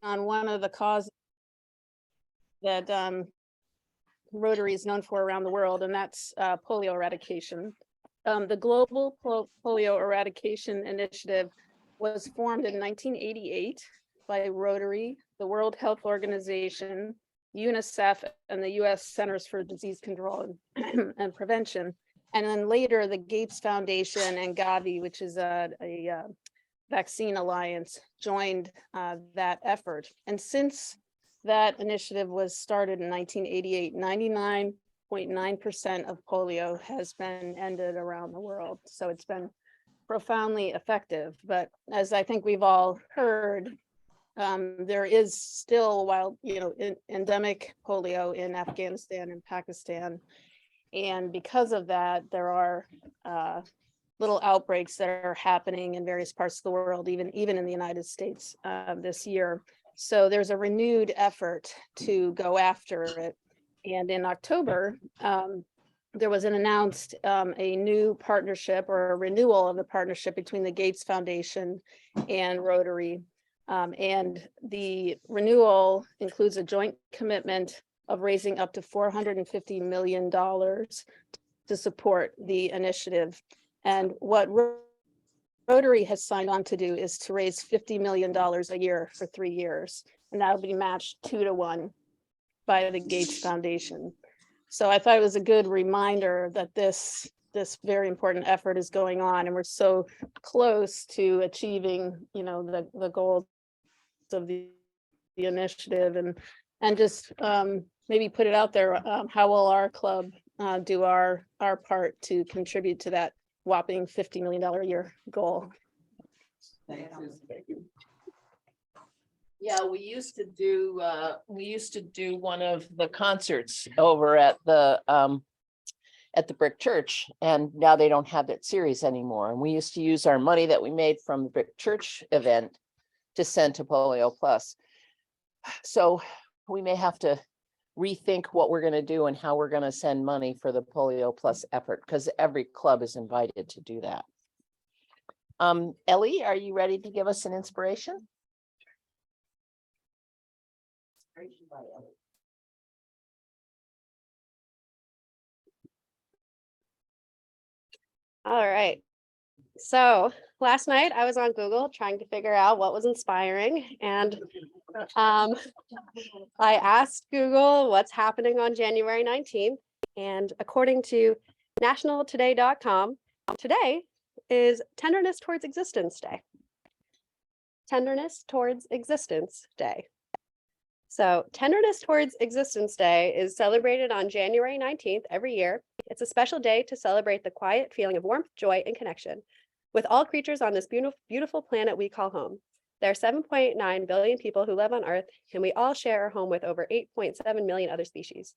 on one of the causes that Rotary is known for around the world, and that's polio eradication. The Global Polio Eradication Initiative was formed in 1988 by Rotary, the World Health Organization, UNICEF, and the U.S. Centers for Disease Control and Prevention. And then later, the Gates Foundation and Gavi, which is a vaccine alliance, joined that effort. And since that initiative was started in 1988, 99.9% of polio has been ended around the world. So it's been profoundly effective. But as I think we've all heard, there is still, endemic polio in Afghanistan and Pakistan. And because of that, there are little outbreaks that are happening in various parts of the world, even in the United States this year. So there's a renewed effort to go after it. And in October, there was announced a new partnership, or a renewal of the partnership between the Gates Foundation and Rotary. And the renewal includes a joint commitment of raising up to $450 million to support the initiative. And what Rotary has signed on to do is to raise $50 million a year for 3 years, and that'll be matched 2-to-1 by the Gates Foundation. So I thought it was a good reminder that this very important effort is going on, and we're so close to achieving, the goals of the initiative, and just maybe put it out there. How will our club do our part to contribute to that whopping $50 million a year goal? Thank you. Yeah, we used to do one of the concerts over at the Brick Church, and now they don't have that series anymore. And we used to use our money that we made from the Brick Church event to send to Polio Plus. So we may have to rethink what we're going to do and how we're going to send money for the Polio Plus effort, because every club is invited to do that. Ellie, are you ready to give us an inspiration? All right. So last night I was on Google trying to figure out what was inspiring, and I asked Google what's happening on January 19th, and according to nationaltoday.com, today is Tenderness Towards Existence Day. Tenderness Towards Existence Day. So Tenderness Towards Existence Day is celebrated on January 19th every year. It's a special day to celebrate the quiet feeling of warmth, joy, and connection with all creatures on this beautiful planet we call home. There are 7.9 billion people who live on Earth, and we all share our home with over 8.7 million other species.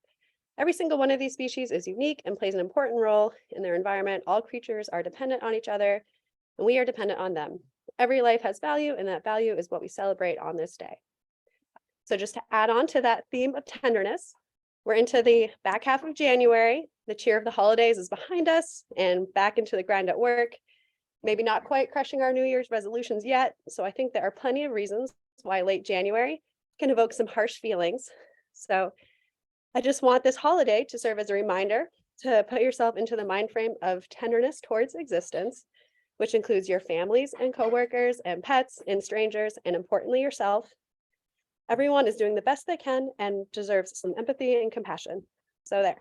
Every single one of these species is unique and plays an important role in their environment. All creatures are dependent on each other, and we are dependent on them. Every life has value, and that value is what we celebrate on this day. So just to add on to that theme of tenderness, we're into the back half of January. The cheer of the holidays is behind us and back into the grind at work. Maybe not quite crushing our New Year's resolutions yet. So I think there are plenty of reasons why late January can evoke some harsh feelings. So I just want this holiday to serve as a reminder to put yourself into the mind frame of tenderness towards existence, which includes your families and coworkers and pets and strangers, and importantly, yourself. Everyone is doing the best they can and deserves some empathy and compassion. So there,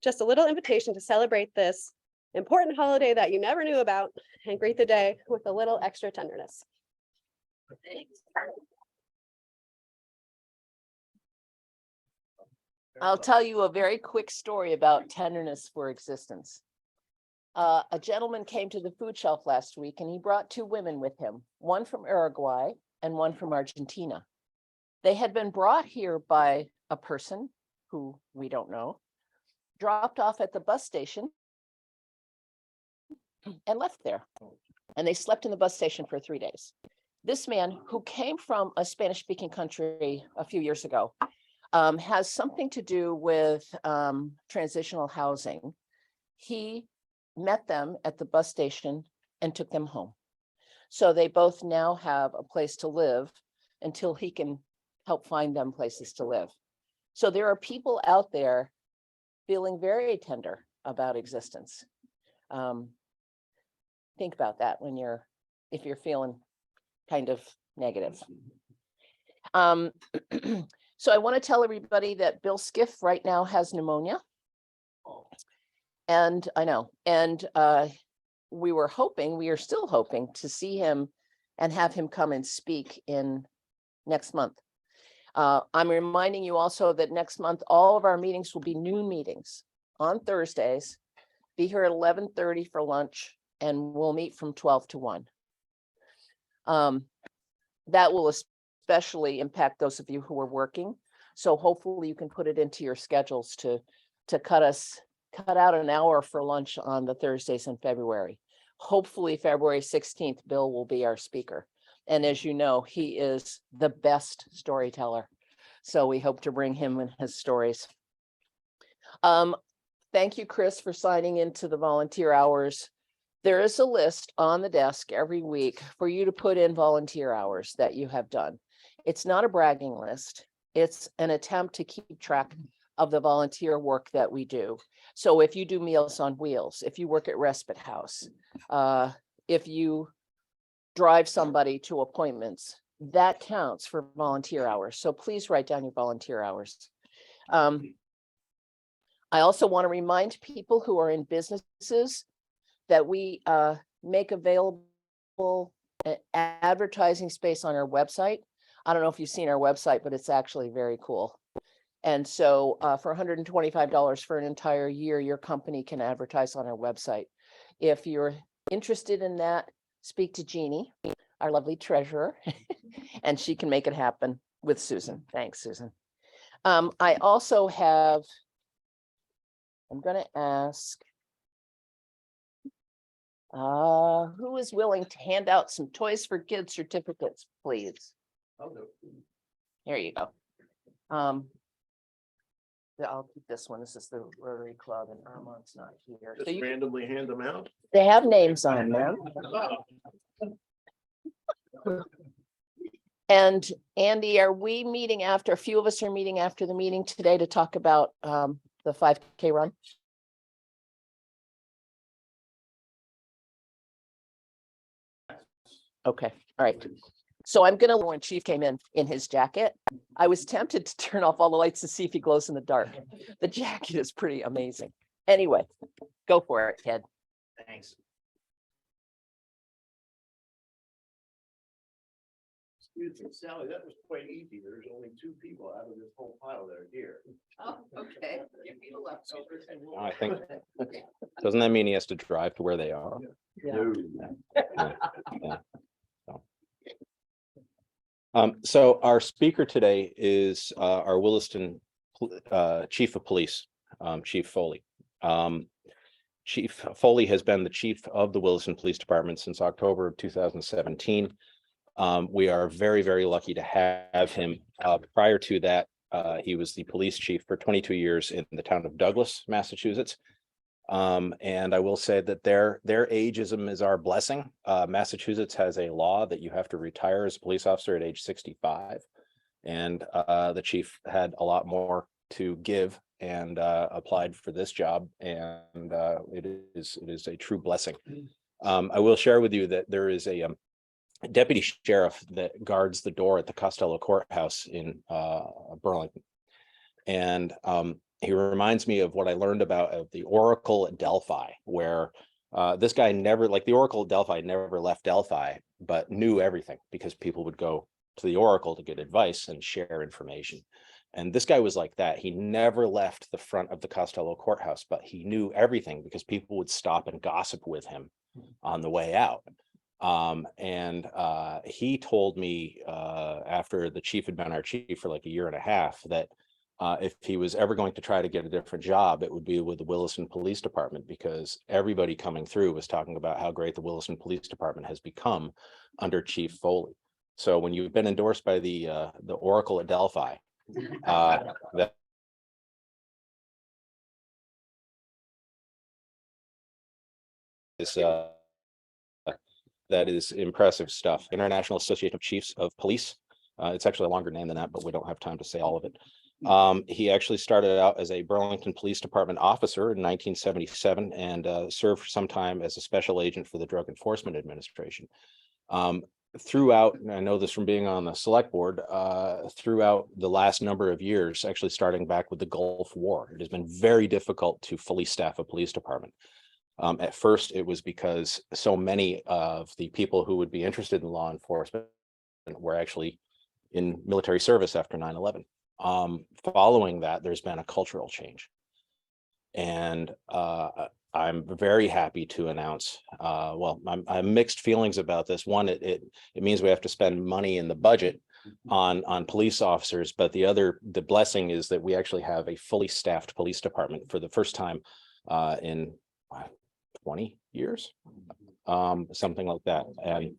just a little invitation to celebrate this important holiday that you never knew about and greet the day with a little extra tenderness. Thanks. I'll tell you a very quick story about tenderness for existence. A gentleman came to the food shelf last week, and he brought 2 women with him, one from Uruguay and one from Argentina. They had been brought here by a person who we don't know, dropped off at the bus station and left there. And they slept in the bus station for 3 days. This man, who came from a Spanish-speaking country a few years ago, has something to do with transitional housing. He met them at the bus station and took them home. So they both now have a place to live until he can help find them places to live. So there are people out there feeling very tender about existence. Think about that when if you're feeling kind of negative. So I want to tell everybody that Bill Skiff right now has pneumonia. And I know, and we are still hoping to see him and have him come and speak in next month. I'm reminding you also that next month, all of our meetings will be noon meetings on Thursdays. Be here at 11:30 for lunch, and we'll meet from 12 to 1. That will especially impact those of you who are working. So hopefully you can put it into your schedules to cut out an hour for lunch on the Thursdays in February. Hopefully February 16th, Bill will be our speaker. And as you know, he is the best storyteller. So we hope to bring him and his stories. Thank you, Chris, for signing into the volunteer hours. There is a list on the desk every week for you to put in volunteer hours that you have done. It's not a bragging list. It's an attempt to keep track of the volunteer work that we do. So if you do Meals on Wheels, if you work at Respite House, if you drive somebody to appointments, that counts for volunteer hours. So please write down your volunteer hours. I also want to remind people who are in businesses that we make available advertising space on our website. I don't know if you've seen our website, but it's actually very cool. And so for $125 for an entire year, your company can advertise on our website. If you're interested in that, speak to Jeannie, our lovely treasurer, and she can make it happen with Susan. Thanks, Susan. I also have, I'm going to ask, who is willing to hand out some Toys for Kids certificates, please? Here you go. I'll keep this one. This is the Rotary Club, and Armand's not here. Just So randomly hand them out. they have names on them. And Andy, are we meeting after, a few of us are meeting after the meeting today to talk about the 5K run? Okay, all right. So I'm gonna, when Chief came in his jacket, I was tempted to turn off all the lights to see if he glows in the dark. The jacket is pretty amazing. Anyway, go for it, Ted. Thanks. Excuse me, Sally, that was quite easy. There's only 2 people out of this whole pile that are here. Oh, okay. Give me the leftovers. I think, doesn't that mean he has to drive to where they are? Yeah. Yeah. So our speaker today is our Williston Chief of Police, Chief Foley. Chief Foley has been the chief of the Williston Police Department since October of 2017. We are very, very lucky to have him. Prior to that, he was the police chief for 22 years in the town of Douglas, Massachusetts. And I will say that their ageism is our blessing. Massachusetts has a law that you have to retire as a police officer at age 65. And the chief had a lot more to give and applied for this job. And it is a true blessing. I will share with you that there is a deputy sheriff that guards the door at the Costello Courthouse in Burlington. And he reminds me of what I learned about the Oracle at Delphi, where this guy never, like the Oracle at Delphi, never left Delphi, but knew everything because people would go to the Oracle to get advice and share information. And this guy was like that. He never left the front of the Costello Courthouse, but he knew everything because people would stop and gossip with him on the way out. He told me after the chief had been our chief for like a year and a half that if he was ever going to try to get a different job, it would be with the Williston Police Department, because everybody coming through was talking about how great the Williston Police Department has become under Chief Foley. So when you've been endorsed by the Oracle at Delphi, that is impressive stuff. International Association of Chiefs of Police It's actually a longer name than that, but we don't have time to say all of it. He actually started out as a Burlington Police Department officer in 1977 and served for some time as a special agent for the Drug Enforcement Administration. Throughout, and I know this from being on the select board, throughout the last number of years, actually starting back with the Gulf War, it has been very difficult to fully staff a police department. At first, it was because so many of the people who would be interested in law enforcement were actually in military service after 9/11. Following that, there's been a cultural change. And I'm very happy to announce, well, I'm mixed feelings about this. One, it means we have to spend money in the budget on police officers, but the blessing is that we actually have a fully staffed police department for the first time in 20 years, something like that. And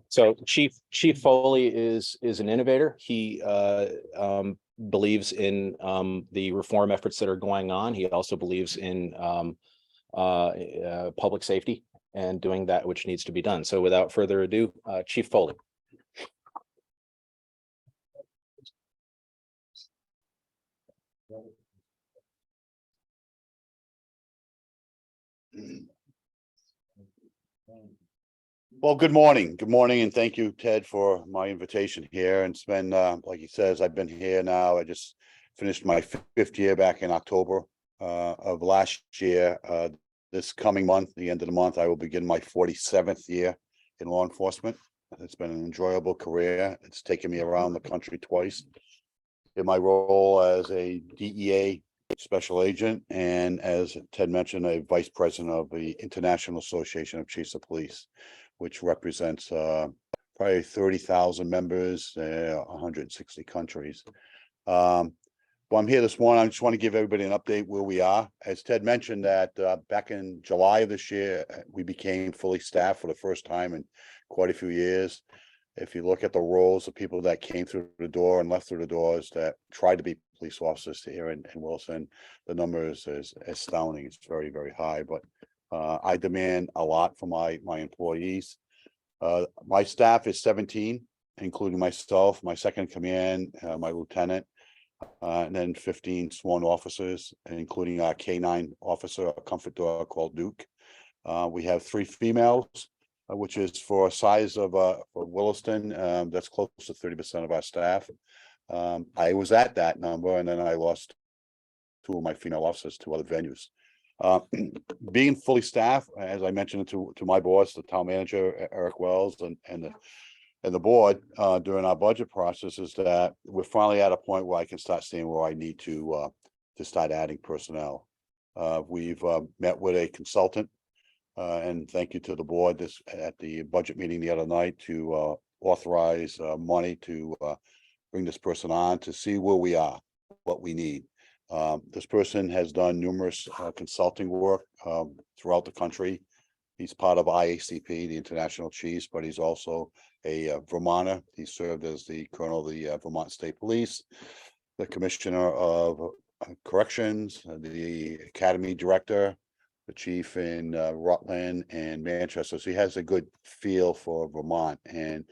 so Chief Foley is an innovator. He believes in the reform efforts that are going on. He also believes in public safety and doing that which needs to be done. So without further ado, Chief Foley. Well, good morning, and thank you, Ted, for my invitation here. And it's been, like he says, I've been here now. I just finished my 5th year back in October of last year. This coming month, the end of the month, I will begin my 47th year in law enforcement. It's been an enjoyable career. It's taken me around the country twice in my role as a DEA special agent and, as Ted mentioned, a vice president of the International Association of Chiefs of Police, which represents probably 30,000 members, 160 countries. Well, I'm here this morning. I just want to give everybody an update where we are. As Ted mentioned, that back in July of this year, we became fully staffed for the first time in quite a few years. If you look at the roles of people that came through the door and left through the doors that tried to be police officers here in Williston, the number is astounding. It's very, very high, but I demand a lot from my employees. My staff is 17, including myself, my second in command, my lieutenant, and then 15 sworn officers, including our K9 officer, a comfort dog called Duke. We have 3 females, which is for a size of for Williston, that's close to 30% of our staff. I was at that number, and then I lost 2 of my female officers to other venues. Being fully staffed, as I mentioned to my boss, the town manager, Eric Wells, and the board during our budget process, is that we're finally at a point where I can start seeing where I need to start adding personnel. We've met with a consultant, and thank you to the board at the budget meeting the other night to authorize money to bring this person on to see where we are, what we need. This person has done numerous consulting work throughout the country. He's part of IACP, the International Chiefs, but he's also a Vermonter. He served as the colonel of the Vermont State Police, the commissioner of corrections, the academy director, the chief in Rutland and Manchester. So he has a good feel for Vermont. And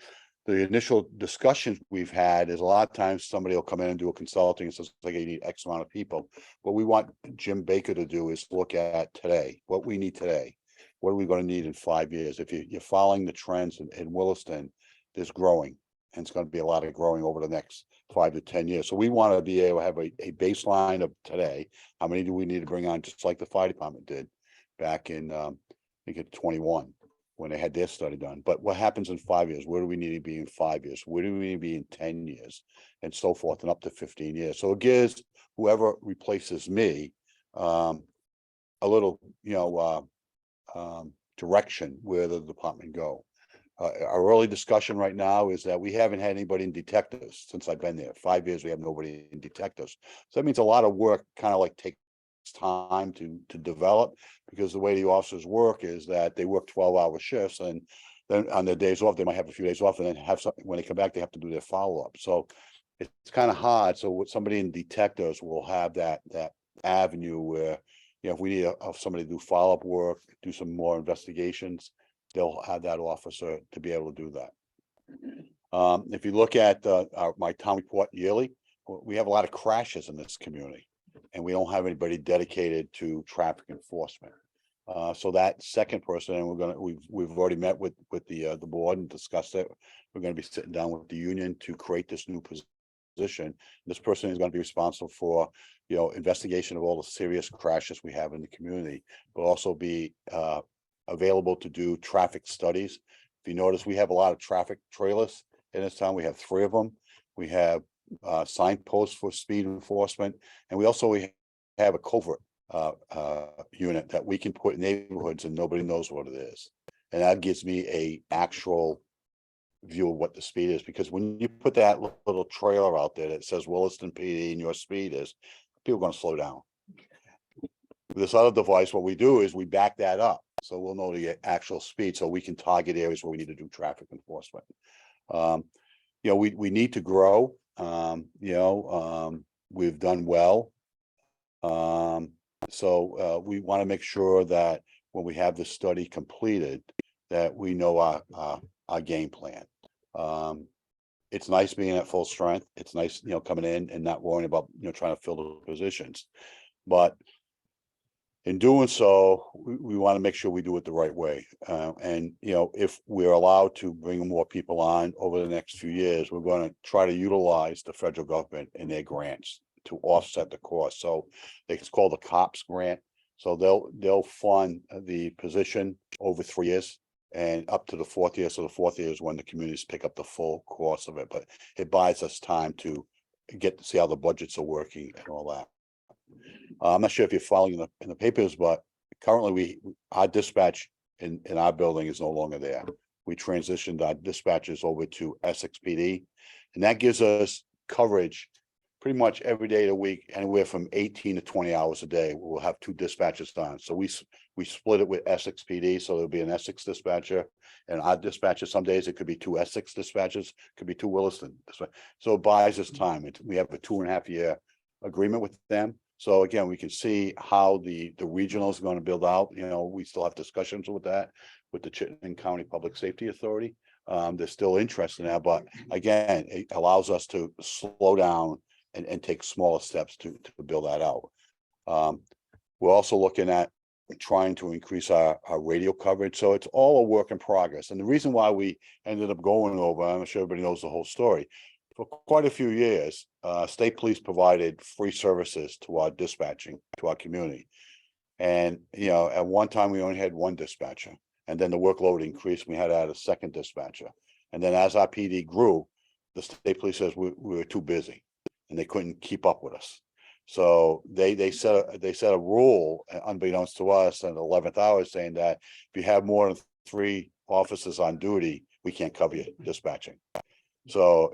the initial discussions we've had is a lot of times somebody will come in and do a consulting and says, like, you need X amount of people. What we want Jim Baker to do is look at today, what we need today. What are we going to need in 5 years? If you're following the trends in Williston, there's growing, and it's going to be a lot of growing over the next 5 to 10 years. So we want to be able to have a baseline of today. How many do we need to bring on, just like the fire department did back in, I think it's 21, when they had their study done. But what happens in 5 years? Where do we need to be in 5 years? Where do we need to be in 10 years? And so forth, and up to 15 years. So it gives whoever replaces me a little, direction where the department go. Our early discussion right now is that we haven't had anybody in detectives since I've been there. 5 years, we have nobody in detectives. So that means a lot of work kind of like takes time to develop, because the way the officers work is that they work 12-hour shifts, and then on their days off, they might have a few days off, and then have something when they come back, they have to do their follow-up. So it's kind of hard. So with somebody in detectives will have that avenue where, if we need somebody to do follow-up work, do some more investigations, they'll have that officer to be able to do that. If you look at my town report yearly, we have a lot of crashes in this community. And we don't have anybody dedicated to traffic enforcement. So that second person, and we've already met with the board and discussed it. We're gonna be sitting down with the union to create this new position. This person is gonna be responsible for, investigation of all the serious crashes we have in the community, but also be available to do traffic studies. If you notice, we have a lot of traffic trailers in this town. We have 3 of them. We have signposts for speed enforcement, and we have a covert unit that we can put in neighborhoods and nobody knows what it is. And that gives me a actual view of what the speed is, because when you put that little trailer out there that says Williston PD and your speed is, people are gonna slow down. With this other device, what we do is we back that up, so we'll know the actual speed, so we can target areas where we need to do traffic enforcement. We need to grow. We've done well. So we want to make sure that when we have this study completed, that we know our game plan. It's nice being at full strength. It's nice, coming in and not worrying about, trying to fill the positions. But in doing so, we want to make sure we do it the right way. And, if we're allowed to bring more people on over the next few years, we're going to try to utilize the federal government and their grants to offset the cost. So it's called the COPS grant. So they'll fund the position over 3 years and up to the 4th year. So the 4th year is when the communities pick up the full cost of it, but it buys us time to get to see how the budgets are working and all that. I'm not sure if you're following in the papers, but currently our dispatch in our building is no longer there. We transitioned our dispatchers over to Essex PD, and that gives us coverage pretty much every day of the week, anywhere from 18 to 20 hours a day. We'll have 2 dispatchers on. So we split it with Essex PD, so there'll be an Essex dispatcher and our dispatcher. Some days it could be 2 Essex dispatchers, could be 2 Williston. So it buys us time. We have a 2.5 year agreement with them. So again, we can see how the regional is going to build out. We still have discussions with that, with the Chittenden County Public Safety Authority. There's still interest in that, but again, it allows us to slow down and take smaller steps to build that out. We're also looking at trying to increase our radio coverage. So it's all a work in progress. And the reason why we ended up going over, I'm sure everybody knows the whole story. For quite a few years, state police provided free services to our dispatching, to our community. And, at one time we only had 1 dispatcher, and then the workload increased. We had to add a 2nd dispatcher. And then as our PD grew, the state police says we were too busy and they couldn't keep up with us. So they set a rule, unbeknownst to us, at the 11th hour, saying that if you have more than 3 officers on duty, we can't cover you dispatching. So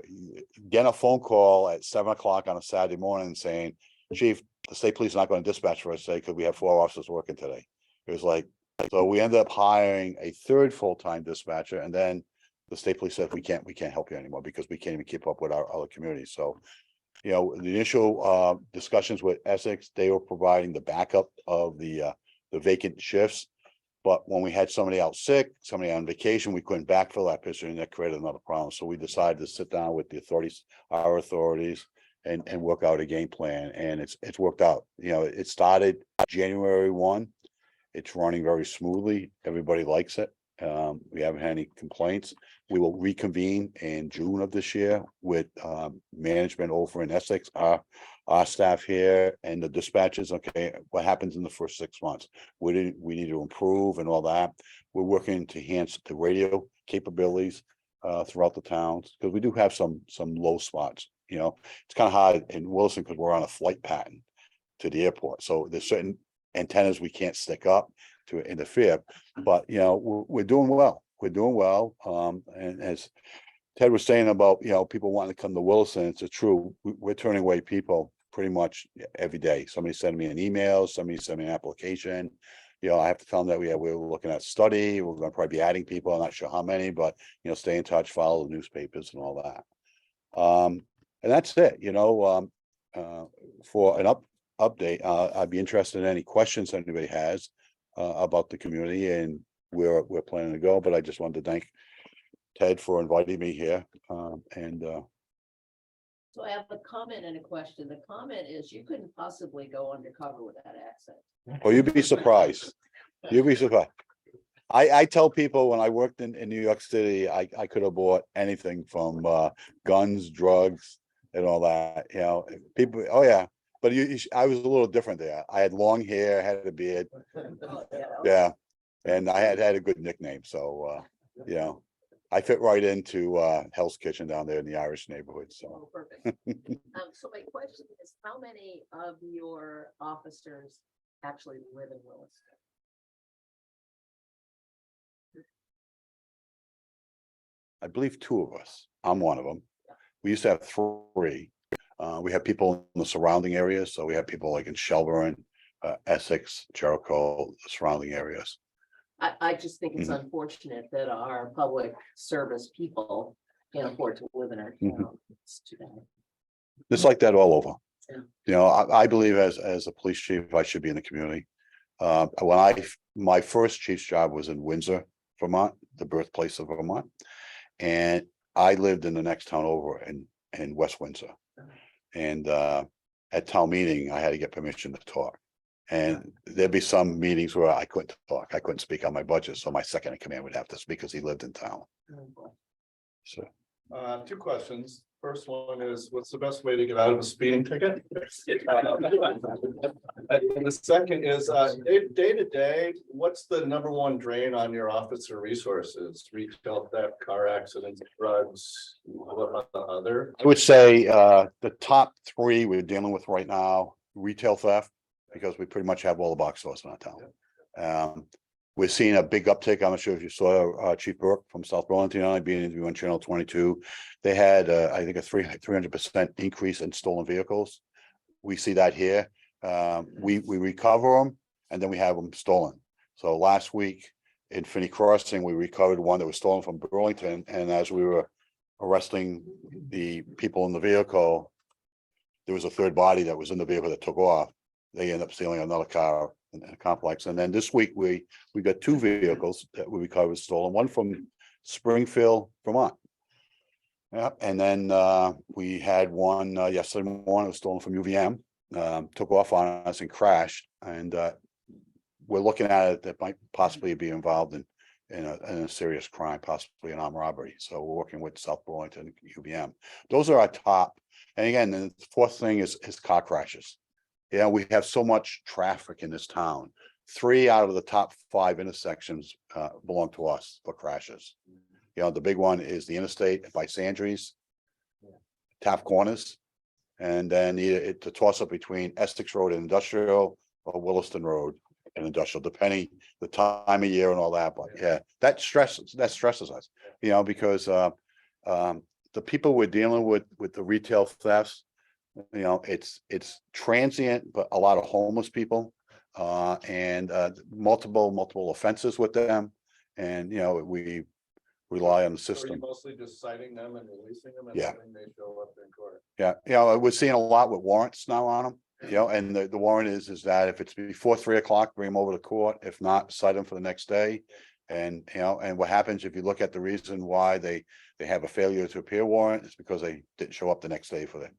getting a phone call at 7 o'clock on a Saturday morning saying, Chief, the state police is not going to dispatch for us today because we have 4 officers working today. It was like, so we ended up hiring a 3rd full-time dispatcher, and then the state police said we can't help you anymore because we can't even keep up with our other communities. So, the initial discussions with Essex, they were providing the backup of the vacant shifts. But when we had somebody out sick, somebody on vacation, we couldn't backfill that position, and that created another problem. So we decided to sit down with the authorities, our authorities, and work out a game plan. And it's worked out. It started January 1. It's running very smoothly. Everybody likes it. We haven't had any complaints. We will reconvene in June of this year with management over in Essex, our staff here and the dispatchers. Okay, what happens in the first 6 months? We need to improve and all that. We're working to enhance the radio capabilities throughout the towns, because we do have some low spots. It's kind of hard in Williston because we're on a flight pattern to the airport. So there's certain antennas we can't stick up to interfere, but we're doing well. We're doing well. And as Ted was saying about, people wanting to come to Williston, it's true. We're turning away people pretty much every day. Somebody sending me an email, somebody send me an application. I have to tell them that we're looking at study. We're going to probably be adding people. I'm not sure how many, but stay in touch, follow the newspapers and all that. And that's it. For an update, I'd be interested in any questions anybody has about the community and where we're planning to go. But I just wanted to thank Ted for inviting me here. So I have a comment and a question. The comment is you couldn't possibly go undercover with that accent. Oh, you'd be surprised. You'd be surprised. I tell people when I worked in New York City, I could have bought anything from guns, drugs, and all that, you know, people, oh yeah. But I was a little different there. I had long hair, had a beard, yeah. And I had a good nickname, so you know, I fit right into Hell's Kitchen down there in the Irish neighborhood, so. Oh, perfect. So my question is, how many of your officers actually live in Williston? I believe 2 of us. I'm one of them. We used to have 3. We have people in the surrounding areas, so we have people like in Shelburne, Essex, Jericho, the surrounding areas. I just think it's unfortunate that our public service people can't afford to live in our town. It's too bad. It's like that all over. Yeah. You know, I believe as a police chief, I should be in the community. My first chief's job was in Windsor, Vermont, the birthplace of Vermont. And I lived in the next town over in West Windsor. And at town meeting, I had to get permission to talk. And there'd be some meetings where I couldn't talk. I couldn't speak on my budget. So my second in command would have to speak because he lived in town. So 2 questions. First one is, what's the best way to get out of a speeding ticket? And the second is, day to day, what's the #1 drain on your officer resources? Retail theft, car accidents, drugs, what about the other? I would say the top 3 we're dealing with right now, retail theft, because we pretty much have all the box stores in our town. We're seeing a big uptick. I'm not sure if you saw Chief Burke from South Burlington being interviewed on Channel 22. They had, I think, a 300% increase in stolen vehicles. We see that here. We recover them and then we have them stolen. So last week in Finney Crossing, we recovered one that was stolen from Burlington. And as we were arresting the people in the vehicle, there was a third body that was in the vehicle that took off. They ended up stealing another car in a complex. And then this week, we got 2 vehicles that we recovered stolen, one from Springfield, Vermont. Yeah, and then we had one yesterday morning, it was stolen from UVM, took off on us and crashed. And we're looking at it that might possibly be involved in a serious crime, possibly an armed robbery. So we're working with South Burlington, UVM. Those are our top. And again, the 4th thing is car crashes. Yeah, we have so much traffic in this town. 3 out of the top 5 intersections belong to us for crashes. You know, the big one is the interstate by Sandries, Taft Corners, and then the toss up between Essex Road and Industrial or Williston Road and Industrial, depending the time of year and all that. But yeah, that stresses us, you know, because the people we're dealing with the retail thefts, you know, it's transient, but a lot of homeless people and multiple offenses with them. And, you know, we rely on the So are system. you mostly just citing them and releasing them? And Yeah. letting they show up in court? Yeah, you know, we're seeing a lot with warrants now on them, you know, and the warrant is that if it's before 3 o'clock, bring them over to court. If not, cite them for the next day. And, you know, and what happens if you look at the reason why they have a failure to appear warrant, it's because they didn't show up the next day for it.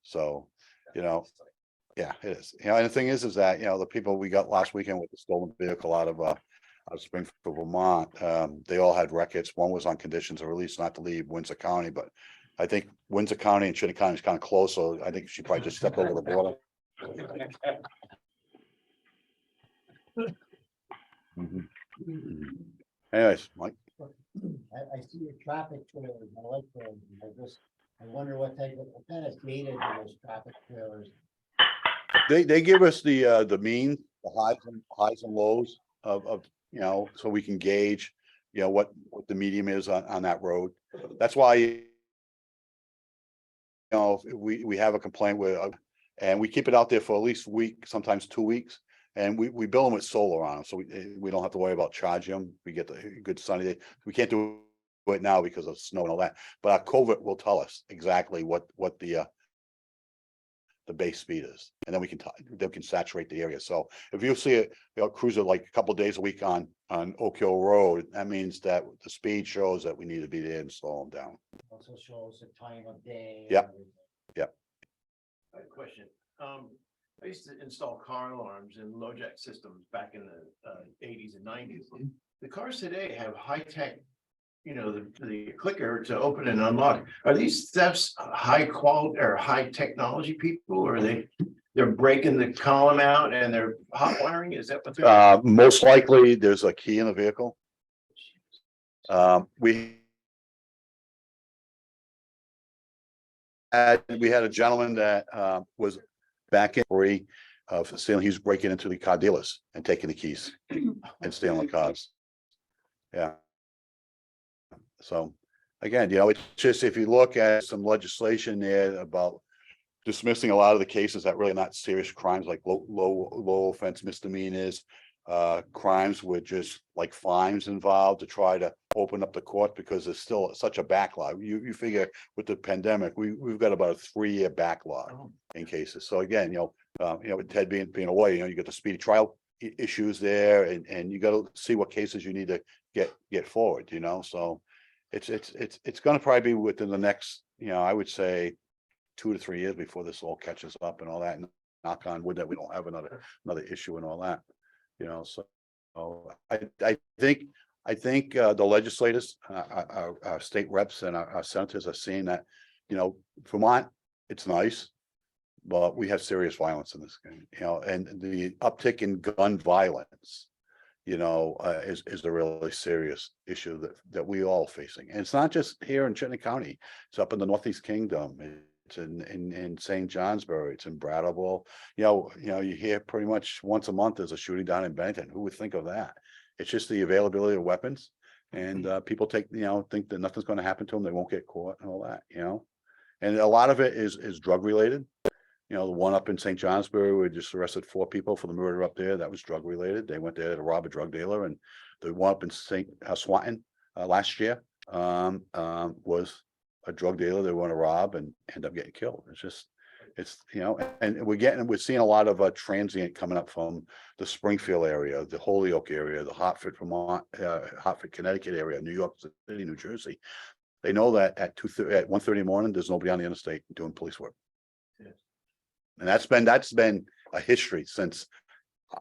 So, you know, yeah, it is. You know, and the thing is that, you know, the people we got last weekend with the stolen vehicle out of Springfield, Vermont, they all had records. One was on conditions of release not to leave Windsor County, but I think Windsor County and Chittenden County is kind of close, so I think she probably just stepped over the border. Anyways, Mike. I see your traffic trailers, I like those, and I wonder what kind of data do those traffic trailers? They give us the mean, the highs and lows of, you know, so we can gauge, you know, what the medium is on that road. That's why, you know, if we have a complaint with, and we keep it out there for at least a week, sometimes 2 weeks. And we bill them with solar on them, so we don't have to worry about charging them. We get the good sunny day. We can't do it now because of snow and all that, but our covert will tell us exactly what the the base speed is, and then they can saturate the area. So if you see a cruiser like a couple of days a week on Oak Hill Road, that means that the speed shows that we need to be there and slow them down. Also shows the time of day. and Yep. everything. I have a question. I used to install car alarms and LoJack systems back in the eighties and nineties. The cars today have high tech, the clicker to open and unlock. Are these thefts high quality or high technology people, or they're breaking the column out and they're hot wiring? Is that what they're? Most likely, there's a key in the vehicle. We had a gentleman that was back in free of stealing. He was breaking into the car dealers and taking the keys and stealing cars. Yeah. So again, it's just, if you look at some legislation there about dismissing a lot of the cases that really not serious crimes, like low offense misdemeanors, crimes with just like fines involved, to try to open up the court, because there's still such a backlog. You figure with the pandemic, we've got about a 3-year backlog in cases. So again, with Ted being away, you got the speedy trial issues there, and you got to see what cases you need to get forward. So it's going to probably be within the next, I would say 2 to 3 years before this all catches up and all that. And knock on wood that we don't have another issue and all that. So I think the legislators, our state reps and our senators are seeing that, Vermont, it's nice, but we have serious violence in this game, and the uptick in gun violence, is a really serious issue that we all facing. And it's not just here in Chittenden County, it's up in the Northeast Kingdom. It's in St. Johnsbury, it's in Brattleboro. You hear pretty much once a month there's a shooting down in Bennington. Who would think of that? It's just the availability of weapons, and people think that nothing's going to happen to them. They won't get caught and all that. And a lot of it is drug related. The one up in St. Johnsbury, we just arrested 4 people for the murder up there. That was drug related. They went there to rob a drug dealer, and the one up in St. Swanton last year was a drug dealer they want to rob and end up getting killed. And we're seeing a lot of transient coming up from the Springfield area, the Holyoke area, the Hartford, Vermont, Hartford, Connecticut area, New York City, New Jersey. They know that at 1:30 in the morning, there's nobody on the interstate doing police work. Yes. And that's been a history since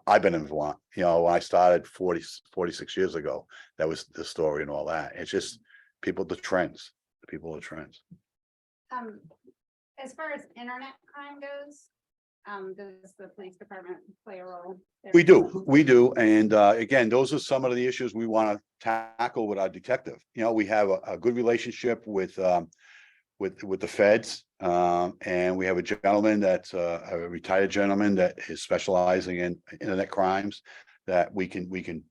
I've been in Vermont. When I started 46 years ago, that was the story and all that. It's just people are trends. As far as internet crime goes, does the police department play a role there? We do. And again, those are some of the issues we want to tackle with our detective. We have a good relationship with the feds. And we have a gentleman that's a retired gentleman that is specializing in internet crimes, that we can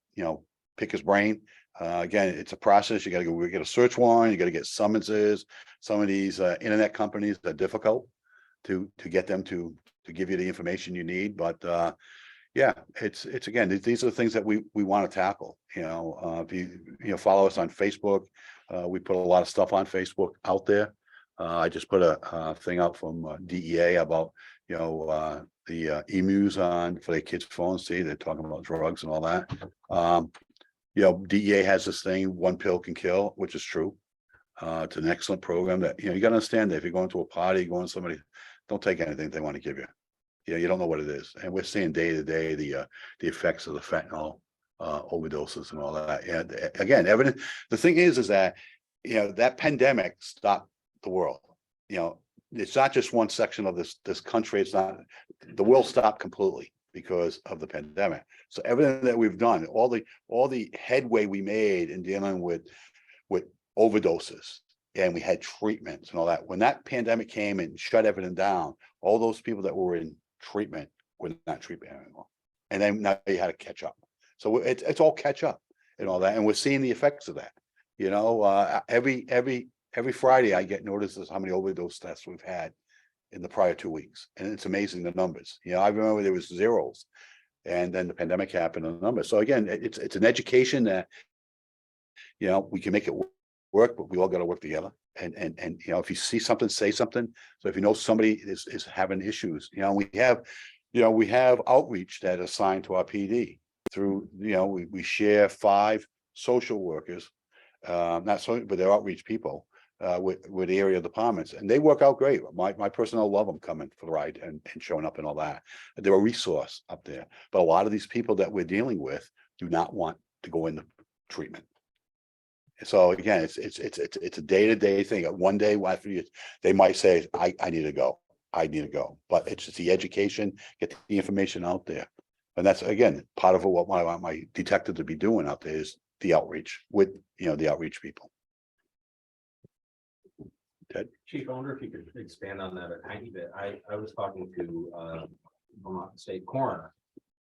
pick his brain. Again, it's a process. You got to go get a search warrant. You got to get summonses. Some of these internet companies are difficult to get them to give you the information you need. But yeah, it's again, these are the things that we want to tackle. If you follow us on Facebook, we put a lot of stuff on Facebook out there. I just put a thing out from DEA about the emus on for their kids' phones. See, they're talking about drugs and all that. DEA has this thing, one pill can kill, which is true. It's an excellent program that, you got to understand that if you're going to a party, going to somebody, don't take anything they want to give you. You don't know what it is. And we're seeing day to day the effects of the fentanyl overdoses and all that. And again, evidence. The thing is that, that pandemic stopped the world. It's not just one section of this country. It's not, the world stopped completely because of the pandemic. So everything that we've done, all the headway we made in dealing with overdoses, and we had treatments and all that. When that pandemic came and shut everything down, all those people that were in treatment were not treatment anymore. And then now you had to catch up. So it's all catch up and all that. And we're seeing the effects of that. Every Friday I get notices how many overdose tests we've had in the prior 2 weeks. And it's amazing the numbers. I remember there was zeros, and then the pandemic happened and the numbers. So again, it's an education that, we can make it work, but we all got to work together. and, you know, if you see something, say something. So if you know somebody is having issues, you know, we have outreach that is assigned to our PD through, you know, we share 5 social workers. Not so, but they're outreach people, with area departments, and they work out great. My personnel love them coming for the ride and showing up and all that. They're a resource up there, but a lot of these people that we're dealing with do not want to go into treatment. So again, it's a day-to-day thing. One day after you, they might say, I need to go. I need to go. But it's just the education, get the information out there. And that's, again, part of what I want my detective to be doing out there is the outreach with, you know, the outreach people. Ted? Chief, I wonder if you could expand on that a tiny bit. I was talking to Vermont State Coroner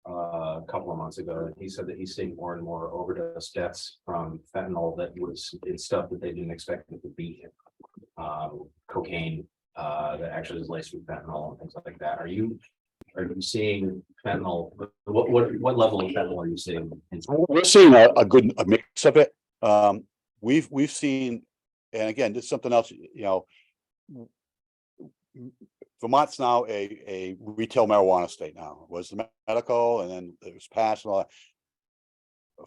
a couple of months ago, and he said that he's seeing more and more overdose deaths from fentanyl that was in stuff that they didn't expect it to be in. Cocaine that actually is laced with fentanyl and things like that. Are you seeing fentanyl? What level of fentanyl are you seeing? We're seeing a mix of it. We've seen, and again, this is something else, you know. Vermont's now a retail marijuana state now. It was the medical, and then it was passed and all that.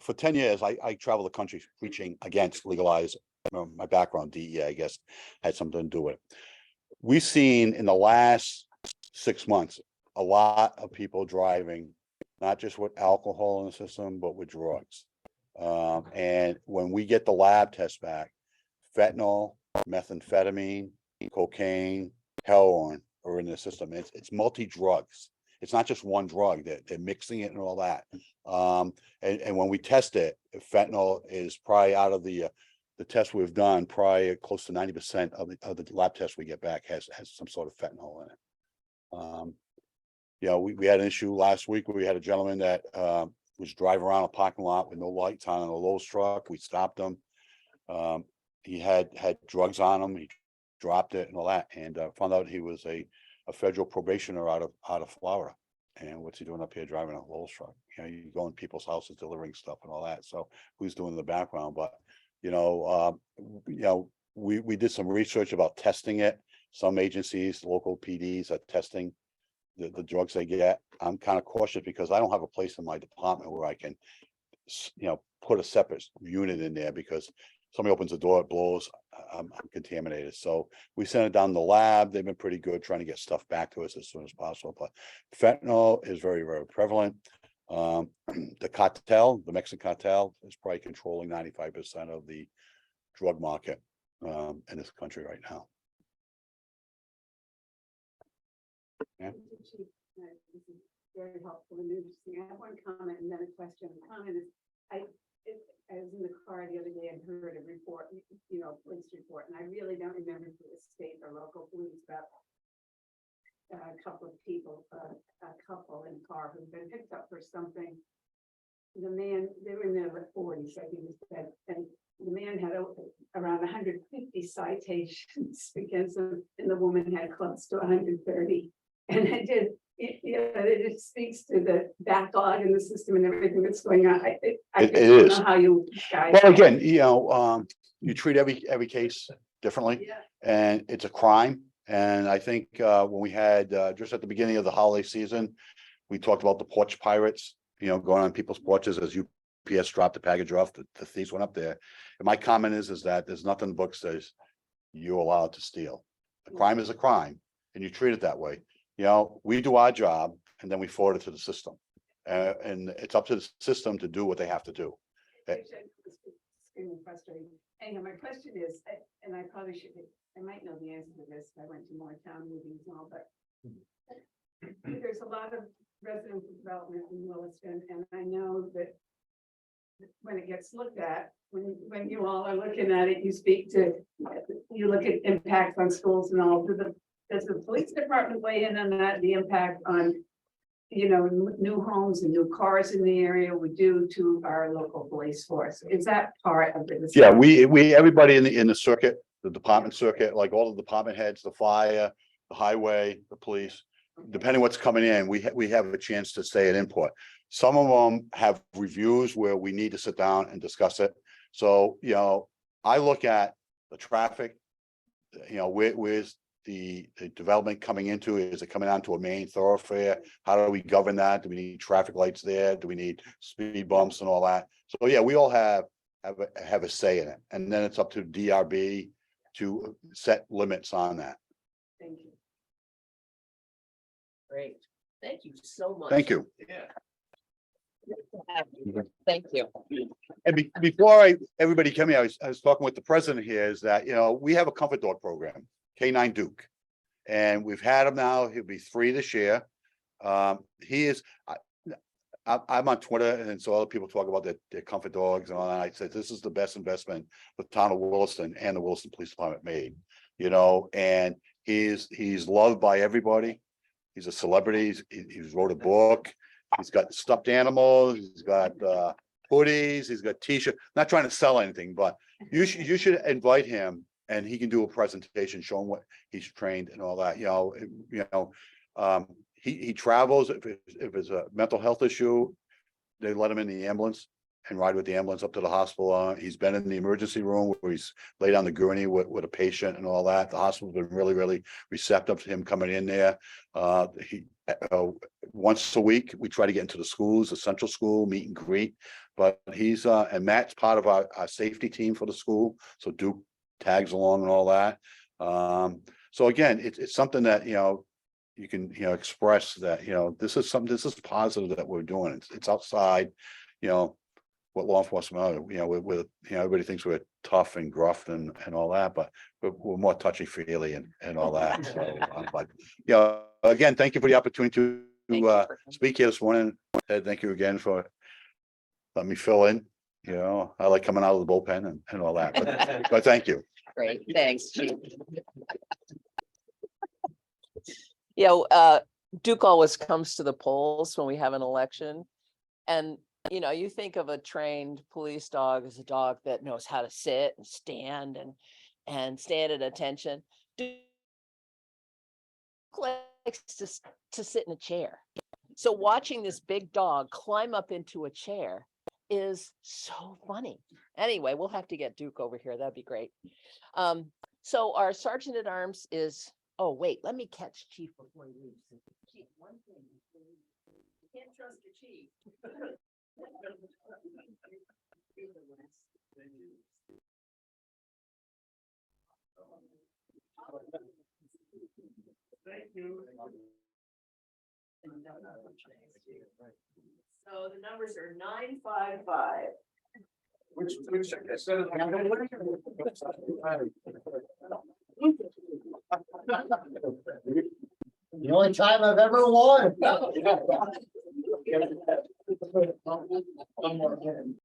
For 10 years, I traveled the country preaching against legalized. My background, DEA, I guess, had something to do with it. We've seen in the last 6 months a lot of people driving, not just with alcohol in the system, but with drugs. And when we get the lab test back, fentanyl, methamphetamine, cocaine, heroin are in the system. It's multi-drugs. It's not just one drug. They're mixing it and all that. And when we test it, fentanyl is probably out of the test we've done, probably close to 90% of the lab tests we get back has some sort of fentanyl in it. You know, we had an issue last week where we had a gentleman that was driving around a parking lot with no lights on a Lowe's truck. We stopped him. He had drugs on him. He dropped it and all that, and found out he was a federal probationer out of Florida. And what's he doing up here driving a Lowe's truck? You know, you go in people's houses delivering stuff and all that. So who's doing in the background? But you know, we did some research about testing it. Some agencies, local PDs are testing the drugs they get. I'm kind of cautious because I don't have a place in my department where I can, you know, put a separate unit in there, because somebody opens the door, it blows, I'm contaminated. So we sent it down to the lab. They've been pretty good trying to get stuff back to us as soon as possible. But fentanyl is very, very prevalent. The cartel, the Mexican cartel, is probably controlling 95% of the drug market in this country right now. Yeah. This is very helpful and interesting. I have one comment and then a question. The comment is, I was in the car the other day and heard a report, you know, police report, and I really don't remember if it was state or local police, but a couple of people, a couple in a car who've been picked up for something. The man, they were in their 40s, I think he said, and the man had around 150 citations against him, and the woman had close to 130. And it just speaks to the backlog in the system and everything that's going on. I It don't is. know how you guys. Well, again, you know, you treat every case differently, Yeah. and it's a crime. And I think when we had just at the beginning of the holiday season, we talked about the porch pirates, you know, going on people's porches as UPS dropped the package off, the thieves went up there. And my comment is that there's nothing in the book says you're allowed to steal. A crime is a crime, and you treat it that way. You know, we do our job and then we forward it to the system. And it's up to the system to do what they have to do. Extremely frustrating. Anyhow, my question is, and I probably should, I might know the answer to this. I went to more town meetings and all, but there's a lot of residential development in Williston, and I know that when it gets looked at, when you all are looking at it, you look at impacts on schools and all. Does the police department weigh in on that, the impact on, you know, new homes and new cars in the area would do to our local police force? Is that part of it? Yeah, everybody in the circuit, the department circuit, like all the department heads, the fire, the highway, the police, depending what's coming in, we have a chance to say an input. Some of them have reviews where we need to sit down and discuss it. So, you know, I look at the traffic, you know, where's the development coming into? Is it coming onto a main thoroughfare? How do we govern that? Do we need traffic lights there? Do we need speed bumps and all that? So yeah, we all have a say in it, and then it's up to DRB to set limits on that. Thank you. Great. Thank you so much. Thank you. Yeah. Thank you. And before everybody came here, I was talking with the president here, is that, you know, we have a comfort dog program, K9 Duke. And we've had him now, he'll be 3 this year. He is, I'm on Twitter, and so other people talk about their comfort dogs and all that. I said, this is the best investment the town of Williston and the Williston Police Department made, you know, and he's loved by everybody. He's a celebrity. He's wrote a book. He's got stuffed animals. He's got hoodies. He's got t-shirts. Not trying to sell anything, but you should invite him, and he can do a presentation showing what he's trained and all that. He travels. If it's a mental health issue, they let him in the ambulance and ride with the ambulance up to the hospital. He's been in the emergency room where he's laid on the gurney with a patient and all that. The hospital's been really receptive to him coming in there. Once a week, we try to get into the schools, the central school, meet and greet. But he's and Matt's part of our safety team for the school. So Duke tags along and all that. So again, it's something that, you know, you can, you know, express that, you know, this is positive that we're doing. It's outside, you know, what law enforcement are, you know, you know, everybody thinks we're tough and gruff and all that, but we're more touchy feely and all that. So, but, you know, again, thank you for the opportunity to speak here this morning. Ed, thank you again for letting me fill in. You know, I like coming out of the bullpen and all that, but thank you. Great, thanks, Chief. Yeah, Duke always comes to the polls when we have an election. And, you know, you think of a trained police dog as a dog that knows how to sit and stand and stand at attention. Duke likes to sit in a chair. So watching this big dog climb up into a chair is so funny. Anyway, we'll have to get Duke over here. That'd be great. So our sergeant at arms is, oh, wait, let me catch Chief before he leaves. Chief, one thing. You can't trust your chief. Thank you. So the numbers are 955. Which set of. The only time I've ever won.